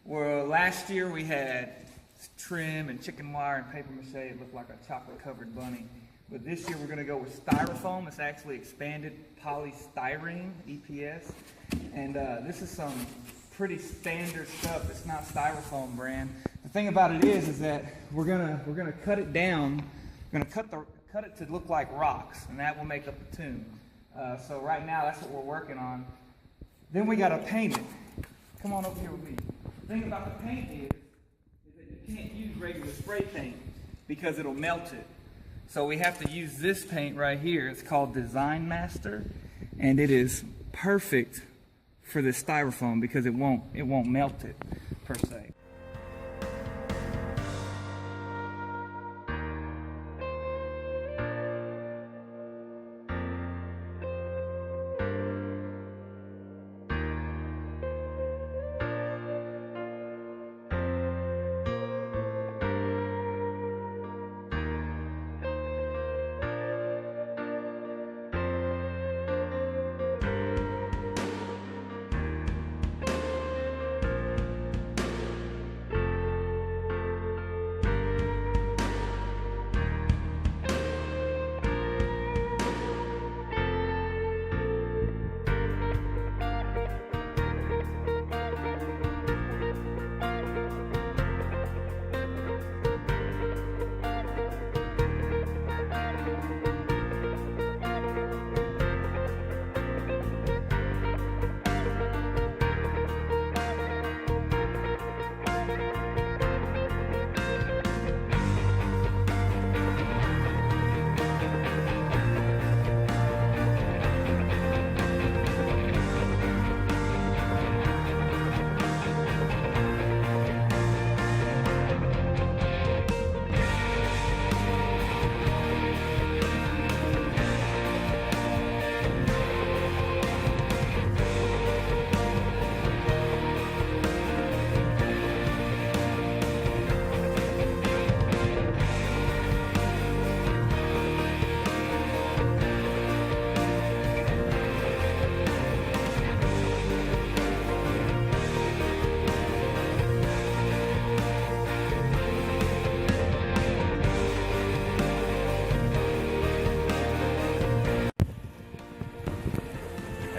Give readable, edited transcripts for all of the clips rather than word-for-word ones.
Well, last year we had trim and chicken wire and paper mache. It looked like a chocolate-covered bunny. But this year we're going to go with styrofoam. It's actually expanded polystyrene, EPS. And this is some pretty standard stuff. It's not styrofoam brand. The thing about it is that we're gonna cut it down. We're gonna cut it to look like rocks, and that will make up the tomb. So right now that's what we're working on. Then we gotta paint it. Come on over here with me. The thing about the paint is that you can't use regular spray paint because it'll melt it. So we have to use this paint right here. It's called Design Master, and it is perfect for this styrofoam because it won't melt it per se.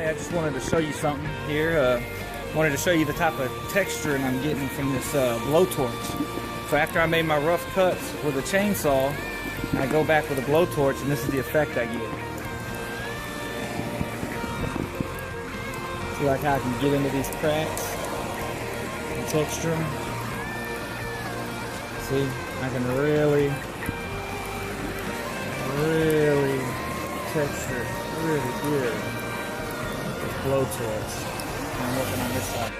I just wanted to show you something here. Wanted to show you the type of texture I'm getting from this blowtorch. So after I made my rough cuts with a chainsaw, I go back with a blowtorch, and this is the effect I get. See like how I can get into these cracks and texture them. See, I can really texture it really good. Blowtorch. I'm working on this side.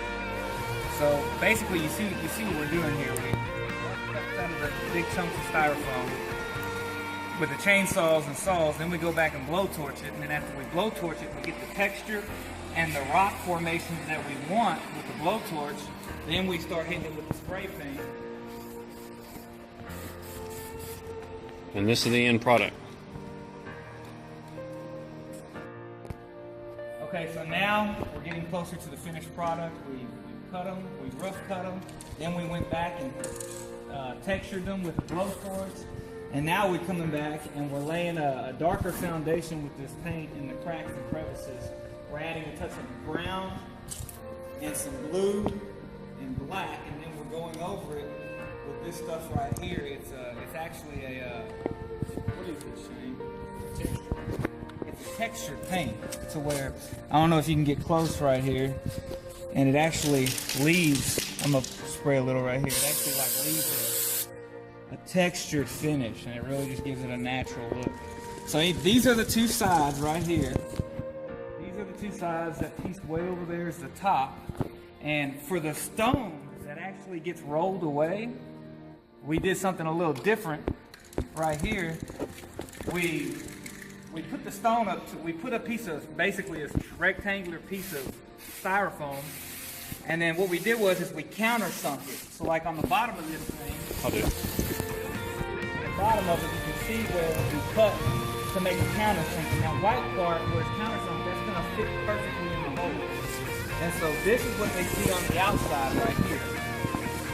So basically, you see what we're doing here. We cut some of the big chunks of styrofoam with the chainsaws and saws. Then we go back and blowtorch it, and then after we blowtorch it, we get the texture and the rock formations that we want with the blowtorch. Then we start hitting it with the spray paint. And this is the end product. Okay, so now we're getting closer to the finished product. We cut them, we rough cut them, then we went back and textured them with the blowtorch, and now we're coming back and we're laying a darker foundation with this paint in the cracks and crevices. We're adding a touch of brown and some blue and black, and then we're going over it with this stuff right here. It's actually a what is it, Shane? It's a textured paint to where, I don't know if you can get close right here, and it actually leaves, I'm gonna spray a little right here, it actually like leaves a textured finish, and it really just gives it a natural look. So these are the two sides right here. These are the two sides. That piece way over there is the top. And for the stone that actually gets rolled away, we did something a little different right here. We put the stone up, we put a piece of, basically a rectangular piece of styrofoam, and then what we did was we countersunk it. So like on the bottom of this thing, I'll do it. At the bottom of it, you can see where we cut to make a countersunk. And that white part where it's countersunk, that's going to fit perfectly in the hole. And so this is what they see on the outside right here.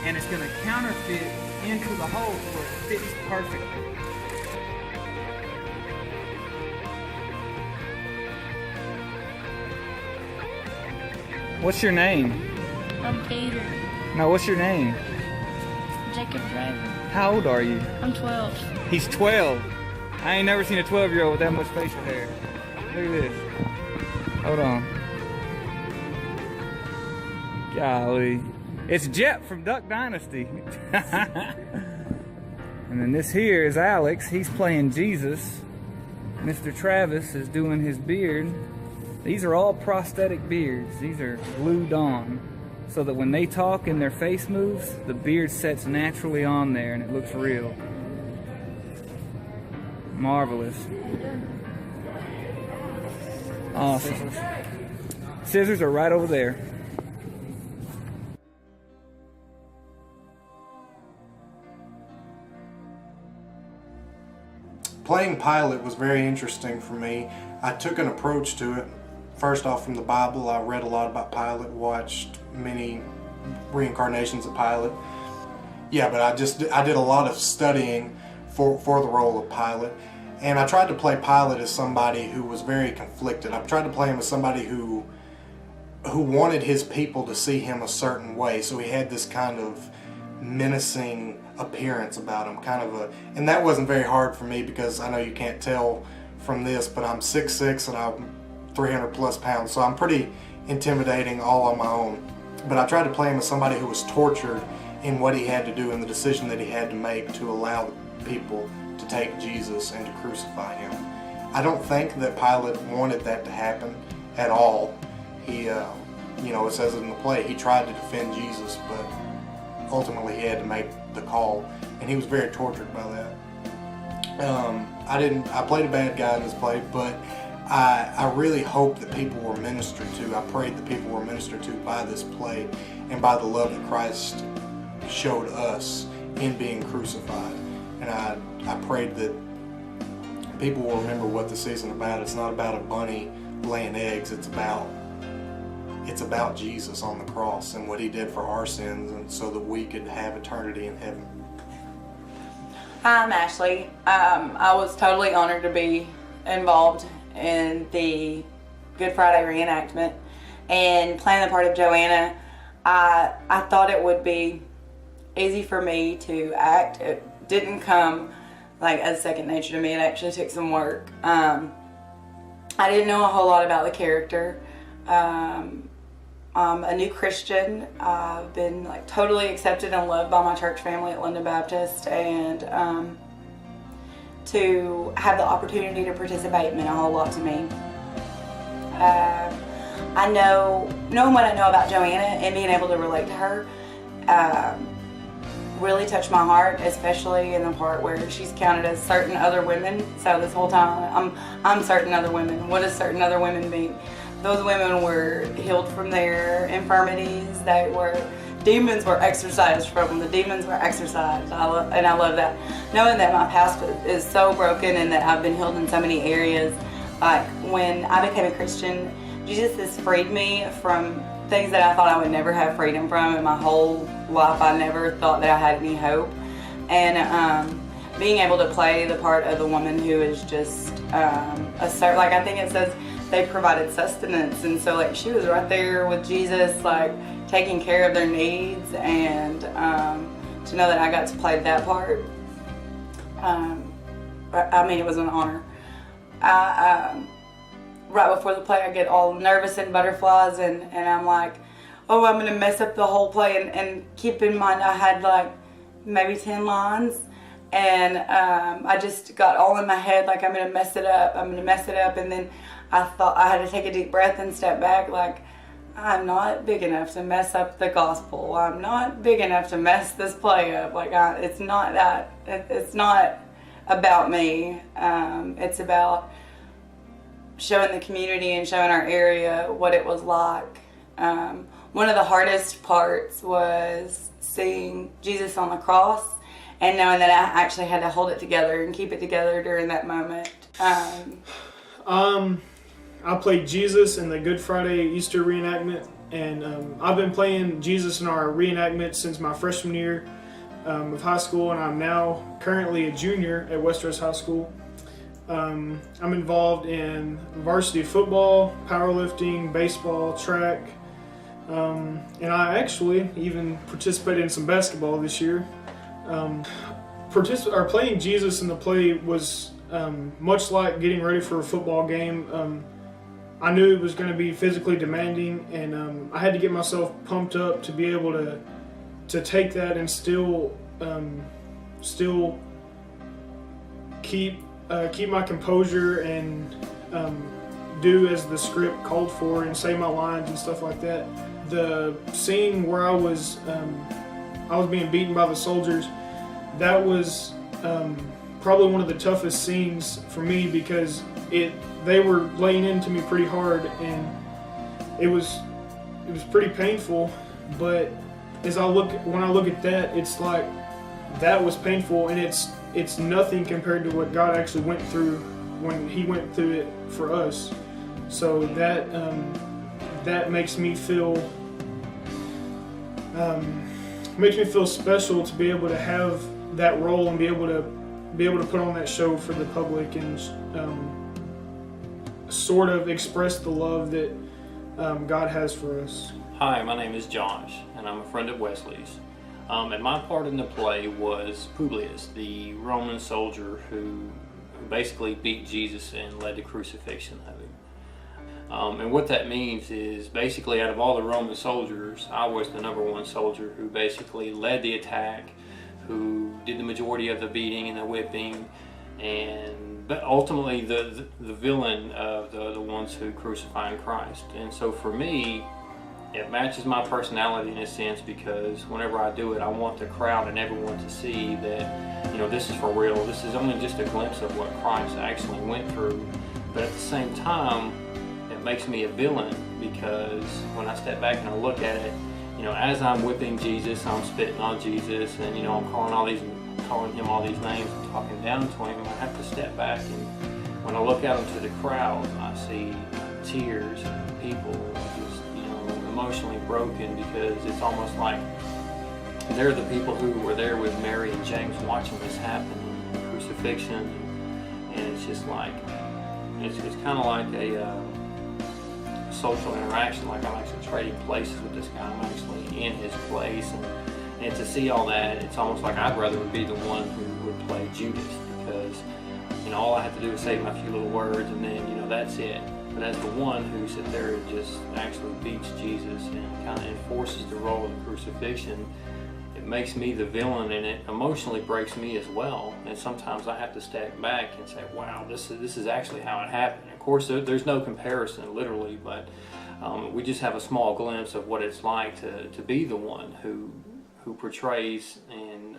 and it's going to counterfeit into the hole so it fits perfectly. What's your name? I'm Peter. No, what's your name? Jacob Driver. How old are you? I'm 12. He's 12. I ain't never seen a 12-year-old with that much facial hair. Look at this. Hold on. Golly. It's Jet from Duck Dynasty. And then this here is Alex. He's playing Jesus. Mr. Travis is doing his beard. These are all prosthetic beards. These are glued on so that when they talk and their face moves, the beard sets naturally on there and it looks real. Marvelous. Awesome. Scissors are right over there. Playing Pilate was very interesting for me. I took an approach to it. First off, from the Bible, I read a lot about Pilate, watched many reincarnations of Pilate. Yeah, but I did a lot of studying for the role of Pilate. And I tried to play Pilate as somebody who was very conflicted. I tried to play him as somebody who wanted his people to see him a certain way. So he had this kind of menacing appearance about him, and that wasn't very hard for me because I know you can't tell from this, but I'm 6'6" and I'm 300 plus pounds, so I'm pretty intimidating all on my own. But I tried to play him as somebody who was tortured in what he had to do and the decision that he had to make to allow people to take Jesus and to crucify him. I don't think that Pilate wanted that to happen at all. He, it says it in the play, he tried to defend Jesus, but ultimately he had to make the call, and he was very tortured by that. I played a bad guy in this play, but I really hope that people were ministered to. I prayed that people were ministered to by this play and by the love that Christ showed us in being crucified. And I prayed that people will remember what this isn't about. It's not about a bunny laying eggs. It's about Jesus on the cross and what he did for our sins, and so that we could have eternity in heaven. Hi, I'm Ashley. I was totally honored to be involved in the Good Friday reenactment and playing the part of Joanna. I thought it would be easy for me to act. It didn't come like as second nature to me. It actually took some work. I didn't know a whole lot about the character. I'm a new Christian. I've been totally accepted and loved by my church family at London Baptist, and to have the opportunity to participate meant a whole lot to me. I know, knowing what I know about Joanna and being able to relate to her really touched my heart, especially in the part where she's counted as certain other women. So this whole time, I'm certain other women. What does certain other women mean? Those women were healed from their infirmities. Demons were exorcised from them. The demons were exorcised. I love that. Knowing that my past is so broken and that I've been healed in so many areas. Like when I became a Christian, Jesus has freed me from things that I thought I would never have freedom from in my whole life. I never thought that I had any hope. And being able to play the part of the woman who is just I think it says they provided sustenance, and so she was right there with Jesus, taking care of their needs, and to know that I got to play that part, it was an honor. Right before the play, I get all nervous and butterflies, and I'm like, oh, I'm gonna mess up the whole play, and keep in mind I had maybe 10 lines, and I just got all in my head, I'm gonna mess it up, and then I thought I had to take a deep breath and step back, I'm not big enough to mess up the gospel. I'm not big enough to mess this play up. It's not that. It's not about me. It's about showing the community and showing our area what it was like. One of the hardest parts was seeing Jesus on the cross and knowing that I actually had to hold it together and keep it together during that moment. I played Jesus in the Good Friday Easter reenactment, and I've been playing Jesus in our reenactment since my freshman year of high school, and I'm now currently a junior at West High School. I'm involved in varsity football, powerlifting, baseball, track, and I actually even participated in some basketball this year. Playing Jesus in the play was much like getting ready for a football game. I knew it was going to be physically demanding, and I had to get myself pumped up to be able to take that and still keep my composure and do as the script called for and say my lines and stuff like that. The scene where I was being beaten by the soldiers, that was probably one of the toughest scenes for me, because they were laying into me pretty hard, and it was pretty painful. But when I look at that, it's like that was painful, and it's nothing compared to what God actually went through when He went through it for us. So that makes me feel special to be able to have that role and be able to put on that show for the public and sort of express the love that God has for us. Hi, my name is Josh, and I'm a friend of Wesley's. And my part in the play was Publius, the Roman soldier who basically beat Jesus and led to crucifixion of him. And what that means is, basically, out of all the Roman soldiers, I was the number one soldier who basically led the attack, who did the majority of the beating and the whipping, but ultimately the villain of the ones who crucified Christ. And so for me, it matches my personality in a sense, because whenever I do it, I want the crowd and everyone to see that, this is for real. This is only just a glimpse of what Christ actually went through. But at the same time, it makes me a villain, because when I step back and I look at it, as I'm whipping Jesus, I'm spitting on Jesus, and I'm calling him all these names and talking down to him. I have to step back, and when I look out into the crowd, I see tears and people just emotionally broken, because it's almost like they're the people who were there with Mary and James watching this happen, the crucifixion, and it's just like it's kind of like a social interaction. Like, I'm actually trading places with this guy. I'm actually in his place, and to see all that, it's almost like I'd rather be the one who would play Judas, because all I have to do is say my few little words, and then that's it. But as the one who sits there and just actually beats Jesus and kind of enforces the role of the crucifixion, it makes me the villain, and it emotionally breaks me as well. And sometimes I have to step back and say, wow, this is actually how it happened. Of course, there's no comparison, literally, but we just have a small glimpse of what it's like to be the one who portrays and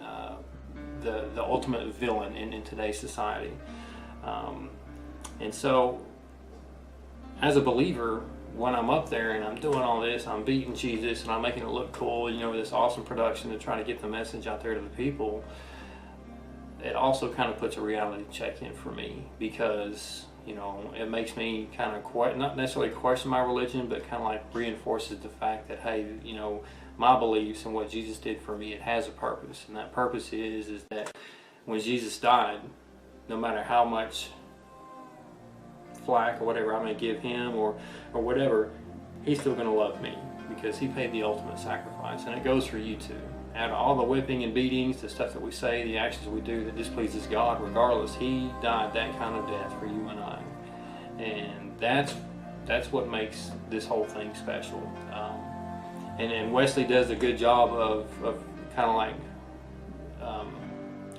the ultimate villain in today's society. And so, as a believer, when I'm up there and I'm doing all this, I'm beating Jesus and I'm making it look cool, with this awesome production to try to get the message out there to the people, it also kind of puts a reality check in for me, because, it makes me kind of not necessarily question my religion, but kind of like reinforces the fact that, hey, my beliefs and what Jesus did for me, it has a purpose. And that purpose is that when Jesus died, no matter how much flack or whatever I may give him or whatever, he's still going to love me, because he paid the ultimate sacrifice. And it goes for you too. Out of all the whipping and beatings, the stuff that we say, the actions we do that displeases God, regardless, he died that kind of death for you and I. And that's what makes this whole thing special. And Wesley does a good job of kind of like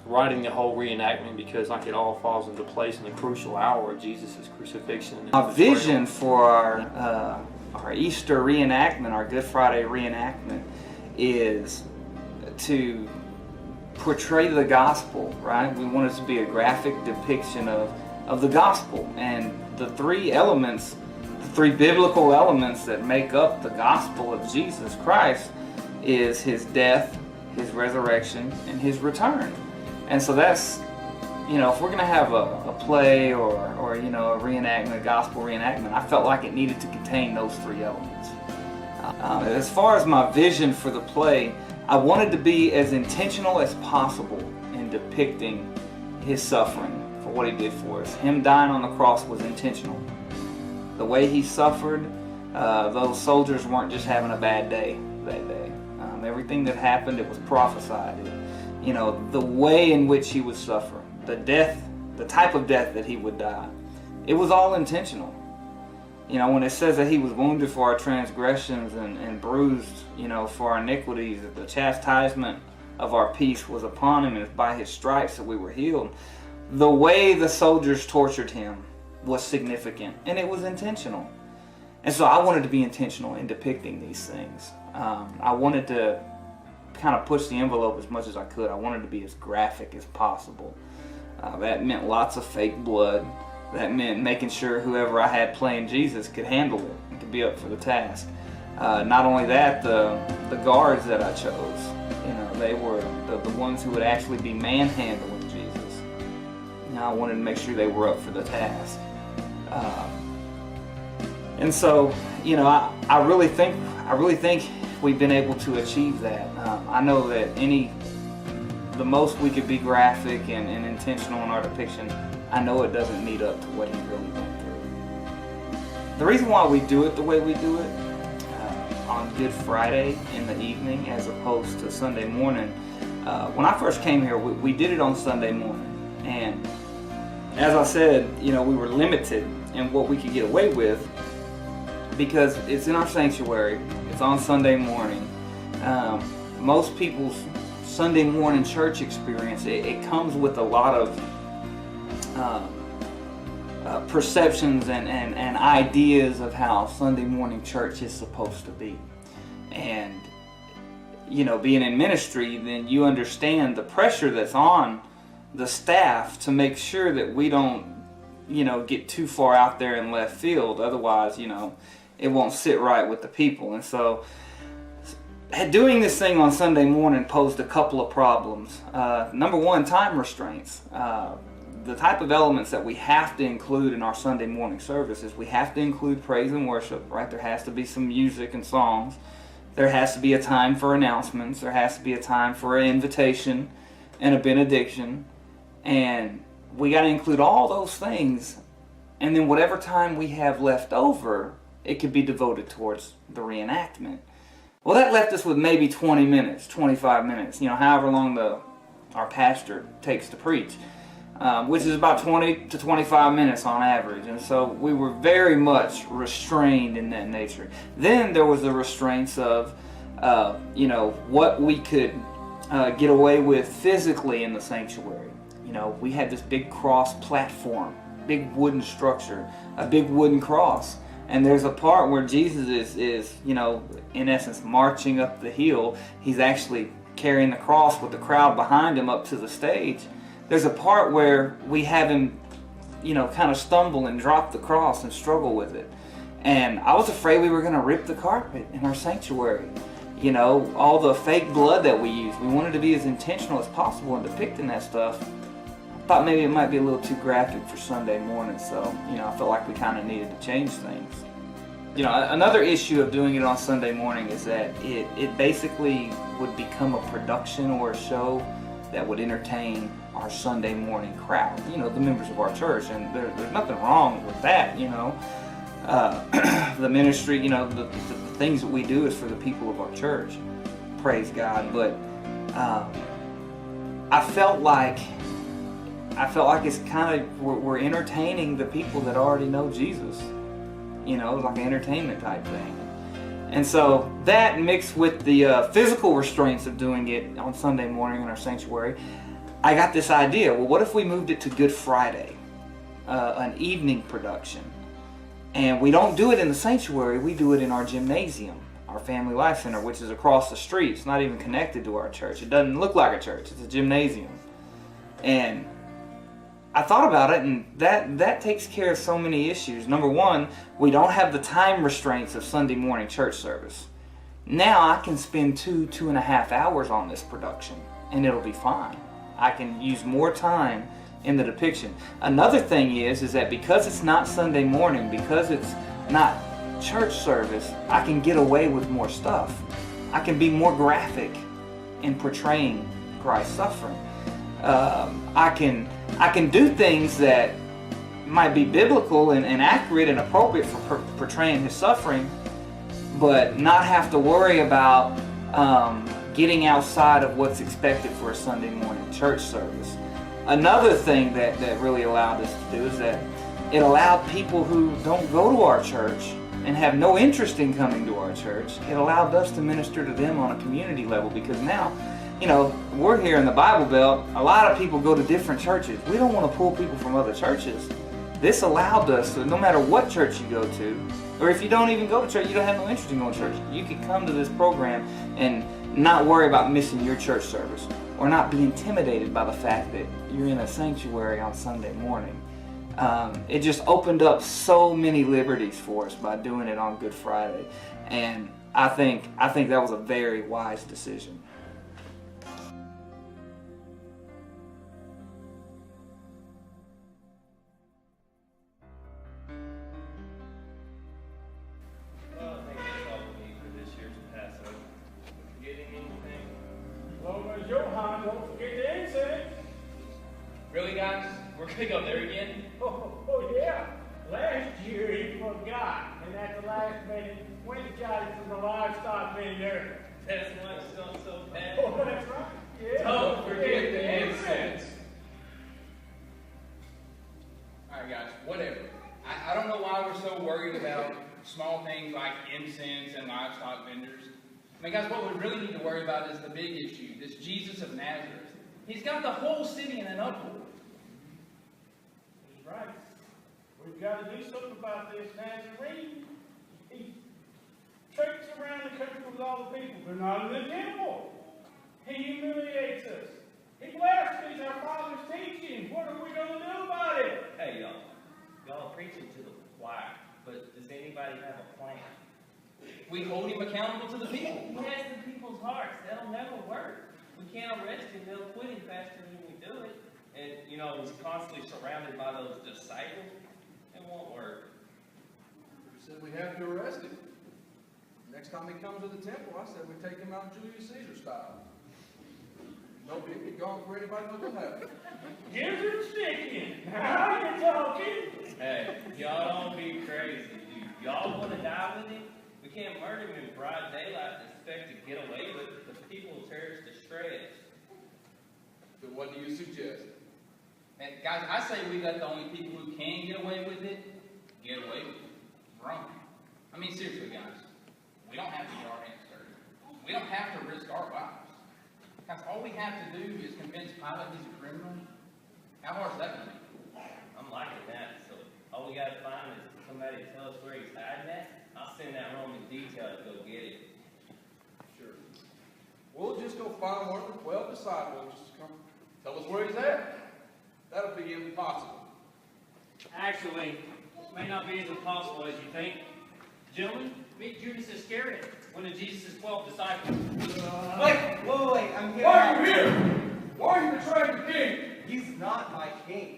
writing the whole reenactment, because like it all falls into place in the crucial hour of Jesus' crucifixion. Our vision for our Easter reenactment, our Good Friday reenactment, is to portray the gospel, right? We want it to be a graphic depiction of the gospel, and the three biblical elements that make up the gospel of Jesus Christ is his death, his resurrection, and his return. And so that's, if we're going to have a play or you know, a reenactment, a gospel reenactment, I felt like it needed to contain those three elements. As far as my vision for the play, I wanted to be as intentional as possible in depicting his suffering for what he did for us. Him dying on the cross was intentional. The way he suffered, those soldiers weren't just having a bad day that day. Everything that happened, it was prophesied. You know, the way in which he would suffer, the death, the type of death that he would die, it was all intentional. You know, when it says that he was wounded for our transgressions and bruised, you know, for our iniquities, that the chastisement of our peace was upon him, and it's by his stripes that we were healed. The way the soldiers tortured him was significant, and it was intentional. And so I wanted to be intentional in depicting these things. I wanted to kind of push the envelope as much as I could. I wanted to be as graphic as possible. That meant lots of fake blood. That meant making sure whoever I had playing Jesus could handle it and could be up for the task. Not only that, the guards that I chose, you know, they were the ones who would actually be manhandling Jesus. You know, I wanted to make sure they were up for the task. And so, you know, I really think we've been able to achieve that. I know that the most we could be graphic and intentional in our depiction, I know it doesn't meet up to what he really went through. The reason why we do it the way we do it on Good Friday in the evening as opposed to Sunday morning, when I first came here, we did it on Sunday morning. And as I said, you know, we were limited in what we could get away with because it's in our sanctuary, it's on Sunday morning. Most people's Sunday morning church experience, it comes with a lot of perceptions and ideas of how Sunday morning church is supposed to be. And, you know, being in ministry, then you understand the pressure that's on the staff to make sure that we don't, you know, get too far out there in left field. Otherwise, you know, it won't sit right with the people. And so doing this thing on Sunday morning posed a couple of problems. Number one, time restraints. The type of elements that we have to include in our Sunday morning service is we have to include praise and worship, right? There has to be some music and songs. There has to be a time for announcements. There has to be a time for an invitation and a benediction. And we got to include all those things. And then whatever time we have left over, it could be devoted towards the reenactment. Well, that left us with maybe 20 minutes, 25 minutes, you know, however long our pastor takes to preach. Which is about 20 to 25 minutes on average. And so we were very much restrained in that nature. Then there was the restraints of, you know, what we could get away with physically in the sanctuary. You know, we had this big cross platform, big wooden structure, a big wooden cross. And there's a part where Jesus is, you know, in essence, marching up the hill. He's actually carrying the cross with the crowd behind him up to the stage. There's a part where we have him, you know, kind of stumble and drop the cross and struggle with it. And I was afraid we were going to rip the carpet in our sanctuary. You know, all the fake blood that we used. We wanted to be as intentional as possible in depicting that stuff. I thought maybe it might be a little too graphic for Sunday morning, so, you know, I felt like we kind of needed to change things. You know, another issue of doing it on Sunday morning is that it basically would become a production or a show that would entertain our Sunday morning crowd, you know, the members of our church. And there's nothing wrong with that, you know. The ministry, you know, the things that we do is for the people of our church. Praise God. But I felt like it's kind of, we're entertaining the people that already know Jesus. You know, like an entertainment type thing. And so that mixed with the physical restraints of doing it on Sunday morning in our sanctuary, I got this idea. Well, what if we moved it to Good Friday, an evening production? And we don't do it in the sanctuary, we do it in our gymnasium, our Family Life Center, which is across the street. It's not even connected to our church. It doesn't look like a church, it's a gymnasium. And I thought about it, and that takes care of so many issues. Number one, we don't have the time restraints of Sunday morning church service. Now I can spend 2.5 hours on this production, and it'll be fine. I can use more time in the depiction. Another thing is that because it's not Sunday morning, because it's not church service, I can get away with more stuff. I can be more graphic in portraying Christ's suffering. I can do things that might be biblical and accurate and appropriate for portraying his suffering, but not have to worry about getting outside of what's expected for a Sunday morning church service. Another thing that really allowed us to do is that it allowed people who don't go to our church and have no interest in coming to our church, it allowed us to minister to them on a community level, because now, you know, we're here in the Bible Belt. A lot of people go to different churches. We don't want to pull people from other churches. This allowed us to, no matter what church you go to, or if you don't even go to church, you don't have no interest in going to church, you can come to this program and not worry about missing your church service, or not be intimidated by the fact that you're in a sanctuary on Sunday morning. It just opened up so many liberties for us by doing it on Good Friday, and I think that was a very wise decision. Really, guys? We're gonna go there again? Oh yeah. Last year he forgot, and at the last minute went and got it from the livestock vendor. That's why it's done so bad. Oh, that's right. Yeah. Don't forget the incense. Alright, guys, whatever. I don't know why we're so worried about small things like incense and livestock vendors. I mean, guys, what we really need to worry about is the big issue, this Jesus of Nazareth. He's got the whole city in an uproar. That's right. We've got to do something about this Nazarene. He treks around the country with all the people. They're not in the temple. He humiliates us. He blasphemes our Father's teaching. What are we going to do about it? Hey, y'all. Y'all are preaching to the choir, but does anybody have a plan? We hold him accountable to the people. He has the people's hearts. That'll never work. We can't arrest him. They'll quit him faster than we do it. And, you know, he's constantly surrounded by those disciples. It won't work. You said we have to arrest him. Next time he comes to the temple, I said we take him out Julius Caesar style. No big be gone for anybody knows what happened. Here's your sticking. Now you're talking. Hey, y'all don't be crazy, dude. Y'all want to die with him? We can't murder him in broad daylight and expect to get away with it. The people will tear us to shreds. But what do you suggest? And guys, I say we let the only people who can get away with it, get away with it. Wrong. I mean, seriously, guys. We don't have to get our hands dirty. We don't have to risk our lives. Guys, all we have to do is convince Pilate he's a criminal. How hard is that going to be? I'm liking that. So all we got to find is somebody to tell us where he's hiding at. I'll send that Roman detail to go get it. Sure. We'll just go find one of the 12 disciples. Just come tell us where he's at. That'll be impossible. Actually, it may not be as impossible as you think. Gentlemen, meet Judas Iscariot, one of Jesus' 12 disciples. Wait, I'm here. Why are you here? Why are you betraying the king? He's not my king.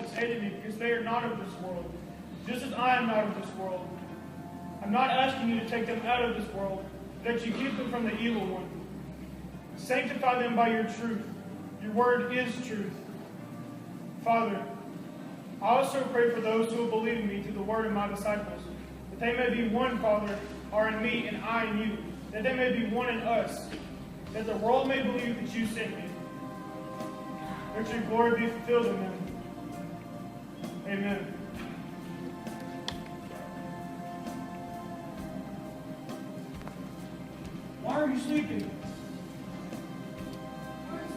Is hated me because they are not of this world, just as I am not of this world. I'm not asking you to take them out of this world, but that you keep them from the evil one. Sanctify them by your truth. Your word is truth. Father, I also pray for those who will believe in me through the word of my disciples, that they may be one, Father, are in me and I in you, that they may be one in us, that the world may believe that you sent me. Let your glory be fulfilled in them. Amen. Why are you sleeping? There's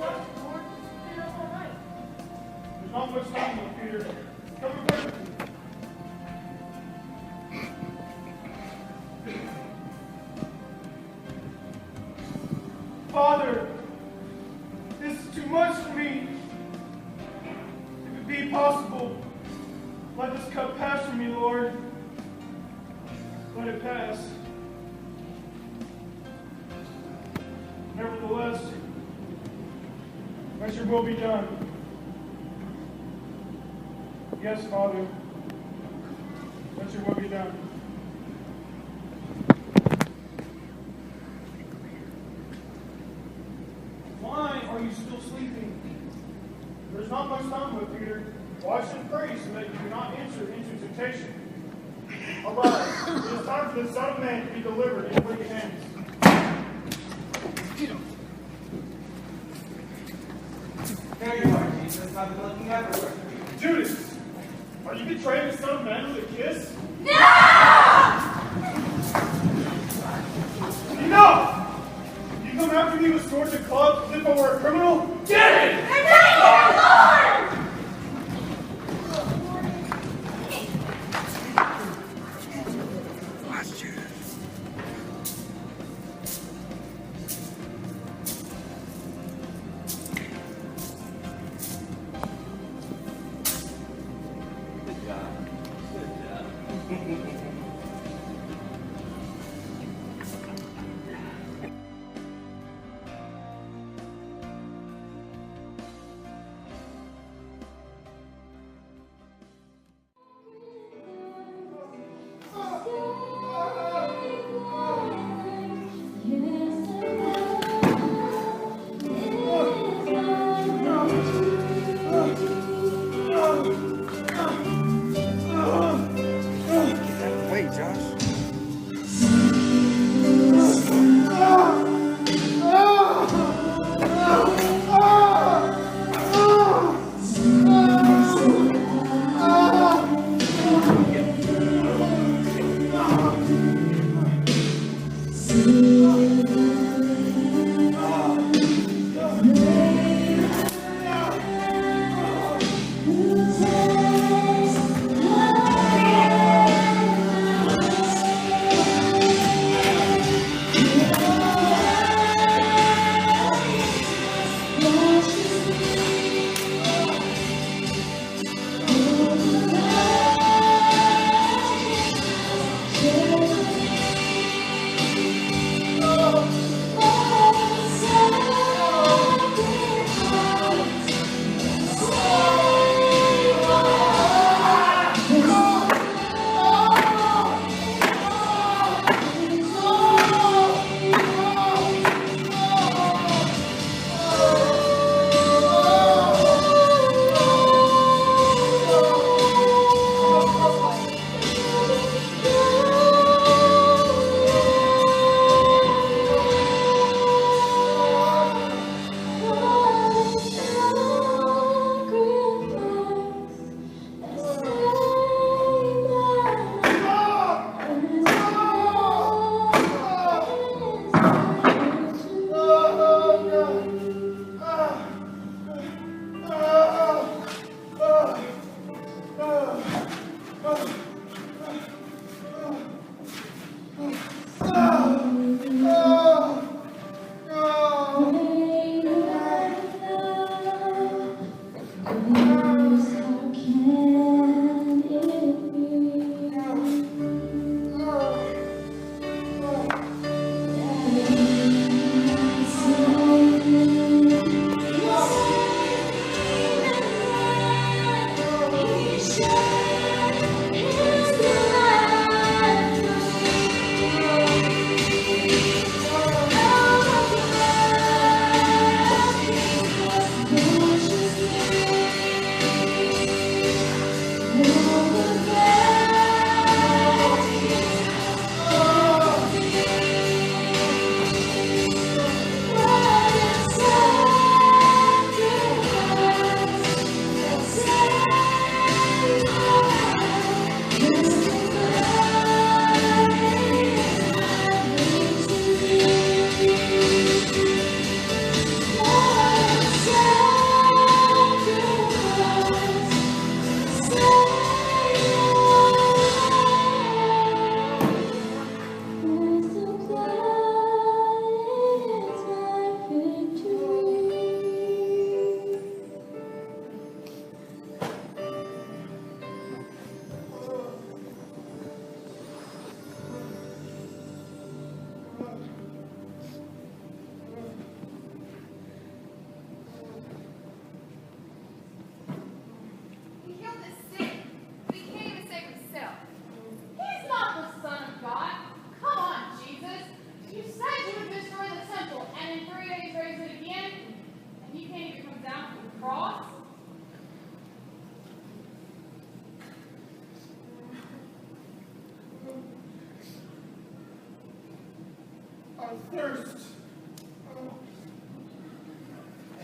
not much time left, Peter. Come and pray with me. too much for me. If it be possible, let this cup pass from me, Lord. Let it pass. Nevertheless, let your will be done. Yes, Father. Let your will be done. Why are you still sleeping? There's not much time left, Peter. Watch and pray so that you do not enter into temptation. Arise, it is time for the Son of Man to be delivered into wicked hands. There you are, Jesus. I've been looking everywhere. Judas, are you betraying the Son of Man with a kiss? No! Enough! You come after me with swords and clubs as if I were a criminal? Get it! I'm not your Lord!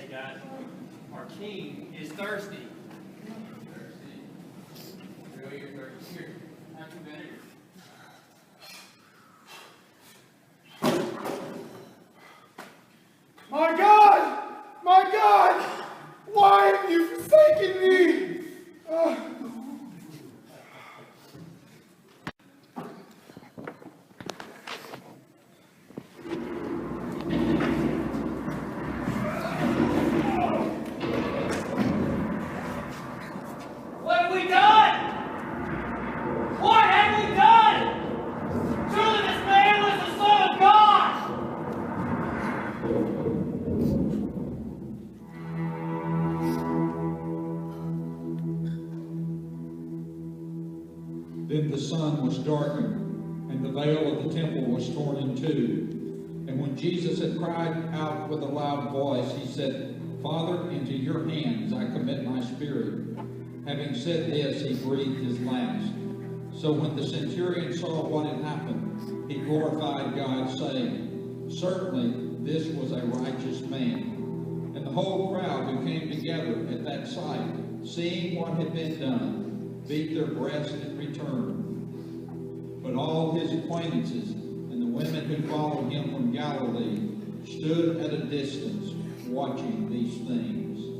guys, our king is thirsty. Really, you're thirsty. Here, have some vinegar. My God! My God! Why have you forsaken me? What have we done? What have we done? Truly this man was the Son of God! Then the sun was darkened, and the veil of the temple was torn in two. And when Jesus had cried out with a loud voice, he said, Father, into your hands I commit my spirit. Having said this, he breathed his last. So when the centurion saw what had happened, he glorified God, saying, Certainly this was a righteous man. And the whole crowd who came together at that sight, seeing what had been done, beat their breasts in return. But all his acquaintances and the women who followed him from Galilee stood at a distance watching these things.